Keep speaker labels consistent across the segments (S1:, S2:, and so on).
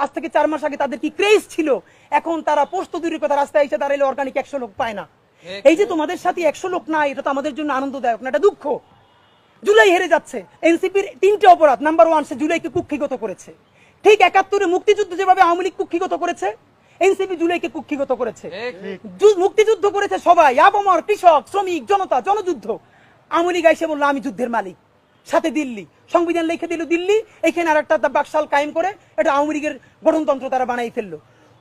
S1: আজ থেকে 4 মাস আগে তাদের কি ক্রেজ ছিল, এখন তারা পোস্ত দূরের কথা রাস্তায় এসে দাঁড়াইলে অর্গানিক 100 লোক পায় না। এই যে তোমাদের সাথে 100 লোক নাই, এটা তো আমাদের জন্য আনন্দদায়ক না, এটা দুঃখ। জুলাই হেরে যাচ্ছে। এনসিপির 3টে অপরাধ। নাম্বার 1, সে জুলাইকে কুক্ষিগত করেছে। ঠিক 71-এ মুক্তিযুদ্ধ যেভাবে আওয়ামী লীগ কুক্ষিগত করেছে, এনসিপি জুলাইকে কুক্ষিগত করেছে। মুক্তিযুদ্ধ করেছে সবাই, আপামর, কৃষক, শ্রমিক, জনতা, জনযুদ্ধ। আওয়ামী লীগ এসে বললো আমি যুদ্ধের মালিক, সাথে দিল্লি সংবিধান লিখে দিল দিল্লি, এখানে আর একটা বাকশাল কায়েম করে এটা আওয়ামী লীগের গঠনতন্ত্র তারা বানাই ফেললো।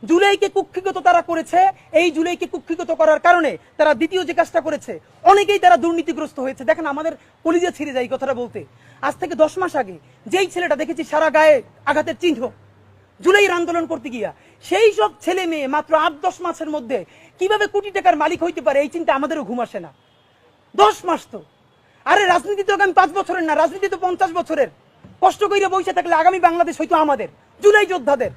S1: জুলাইকে কুক্ষিগত তারা করেছে। এই জুলাইকে কুক্ষিগত করার কারণে তারা দ্বিতীয় যে কাজটা করেছে, অনেকেই তারা দুর্নীতিগ্রস্ত হয়েছে। দেখেন আমাদের কলিজা ছিঁড়ে যায় এই কথাটা বলতে। আজ থেকে 10 মাস আগে যেই ছেলেটা দেখেছি সারা গায়ে আঘাতের চিহ্ন, জুলাইয়ের আন্দোলন করতে গিয়া, সেই সব ছেলে মেয়ে মাত্র 8-10 মাসের মধ্যে কিভাবে কোটি টাকার মালিক হইতে পারে, এই চিন্তা আমাদেরও ঘুম আসে না। 10 মাস তো, আরে রাজনীতি তো আগামী 5 বছরের না, রাজনীতি তো 50 বছরের। কষ্ট করে বসে থাকলে আগামী বাংলাদেশ হয়তো আমাদের, জুলাই যোদ্ধাদের।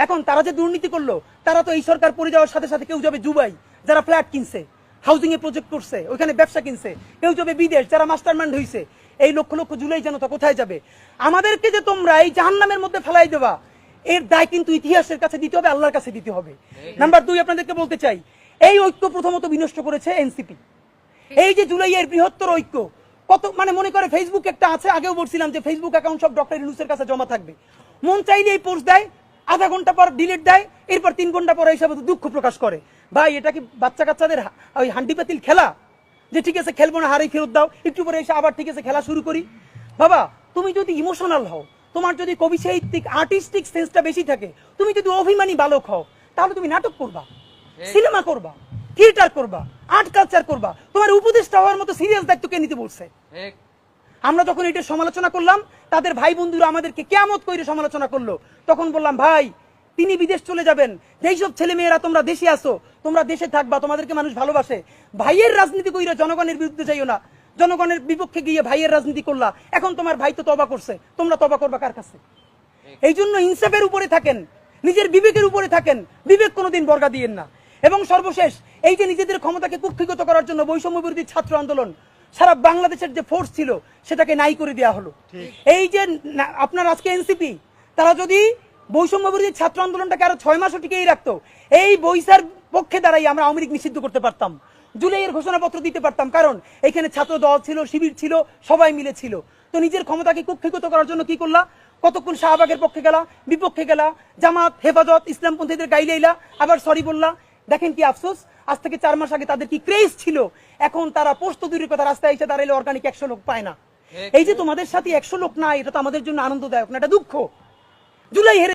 S1: এখন তারা যে দুর্নীতি করলো, তারা তো এই সরকার পড়ে যাওয়ার সাথে সাথে কেউ যাবে দুবাই, যারা ফ্ল্যাট কিনছে, হাউজিং এ প্রজেক্ট করছে, ওইখানে ব্যবসা কিনছে, কেউ যাবে বিদেশ, যারা মাস্টারমাইন্ড হইছে। এই লক্ষ লক্ষ জুলাই জনতা কোথায় যাবে? আমাদেরকে যে তোমরা এই জাহান্নামের মধ্যে ফেলাই দেবা, এর দায় কিন্তু ইতিহাসের কাছে দিতে হবে, আল্লাহর কাছে দিতে হবে। নাম্বার 2, আপনাদেরকে বলতে চাই, এই ঐক্য প্রথমত বিনষ্ট করেছে এনসিপি। এই যে জুলাইয়ের বৃহত্তর ঐক্য, কত মানে মনে করে ফেসবুক একটা আছে, আগেও বলছিলাম যে ফেসবুক অ্যাকাউন্ট সব ডক্টর ইউনূসের কাছে জমা থাকবে। মন চাইলে এই পোস্ট দেয়, আধা ঘন্টা পর ডিলিট দেয়, এরপর 3 ঘন্টা পরে হিসাবে দুঃখ প্রকাশ করে। ভাই এটা কি বাচ্চা কাচ্চাদের ওই হান্ডি পাতিল খেলা, যে ঠিক আছে খেলবো না, হারেই ফেরত দাও, একটু পরে এসে আবার ঠিক আছে খেলা শুরু করি? বাবা তুমি যদি ইমোশনাল হও, তোমার যদি কবি সাহিত্যিক আর্টিস্টিক সেন্সটা বেশি থাকে, তুমি যদি অভিমানী বালক হও, তাহলে তুমি নাটক করবা, সিনেমা করবা, থিয়েটার করবা, আর্ট কালচার করবা। তোমার উপদেষ্টা হওয়ার মতো সিরিয়াস দায়িত্ব কে নিতে বলছে? আমরা যখন এটা সমালোচনা করলাম, তাদের ভাই বন্ধুরা আমাদেরকে কিয়ামত কইরে সমালোচনা করলো। তখন বললাম ভাই তিনি বিদেশ চলে যাবেন, যেই সব ছেলে মেয়েরা তোমরা দেশে আসো, তোমরা দেশে থাকবা, তোমাদেরকে মানুষ ভালোবাসে। ভাইয়ের রাজনীতি কইরা জনগণের বিরুদ্ধে যাইও না, জনগণের বিপক্ষে গিয়ে ভাইয়ের রাজনীতি করলা। এখন তোমার ভাই তো তওবা করছে, তোমরা তওবা করবা কার কাছে? এই জন্য ইনসাফের উপরে থাকেন, নিজের বিবেকের উপরে থাকেন, বিবেক কোনোদিন বর্গা দিয়েন না। এবং সর্বশেষ, এই যে নিজেদের ক্ষমতাকে কুক্ষিগত করার জন্য বৈষম্য বিরোধী ছাত্র আন্দোলন, সারা বাংলাদেশের যে ফোর্স ছিল সেটাকে নাই করে দেওয়া হলো। এই যে আপনার আজকে এনসিপি, তারা যদি বৈষম্য বিরোধী ছাত্র আন্দোলনটাকে আরো 6 মাসও টিকেই রাখতো, এই বৈশার পক্ষে দাঁড়াই আমরা আওয়ামী লীগ নিষিদ্ধ করতে পারতাম, জুলাইয়ের ঘোষণাপত্র দিতে পারতাম। কারণ এখানে ছাত্র দল ছিল, শিবির ছিল, সবাই মিলে ছিল। তো নিজের ক্ষমতাকে কুক্ষিগত করার জন্য কি করলা? কতক্ষণ শাহবাগের পক্ষে গেলা, বিপক্ষে গেলা, জামাত, হেফাজত, ইসলামপন্থীদের গাইলাইলা, আবার সরি বললা। দেখেন কি আফসোস, আজ থেকে 4 মাস আগে তাদের কি ক্রেজ ছিল, এখন তারা পোস্ত দূরের কথা রাস্তায় এসে দাঁড়াইলে অর্গানিক 100 লোক পায় না। এই যে তোমাদের সাথে 100 লোক নাই, এটা তো আমাদের জন্য আনন্দদায়ক না, এটা দুঃখ। জুলাই হেরে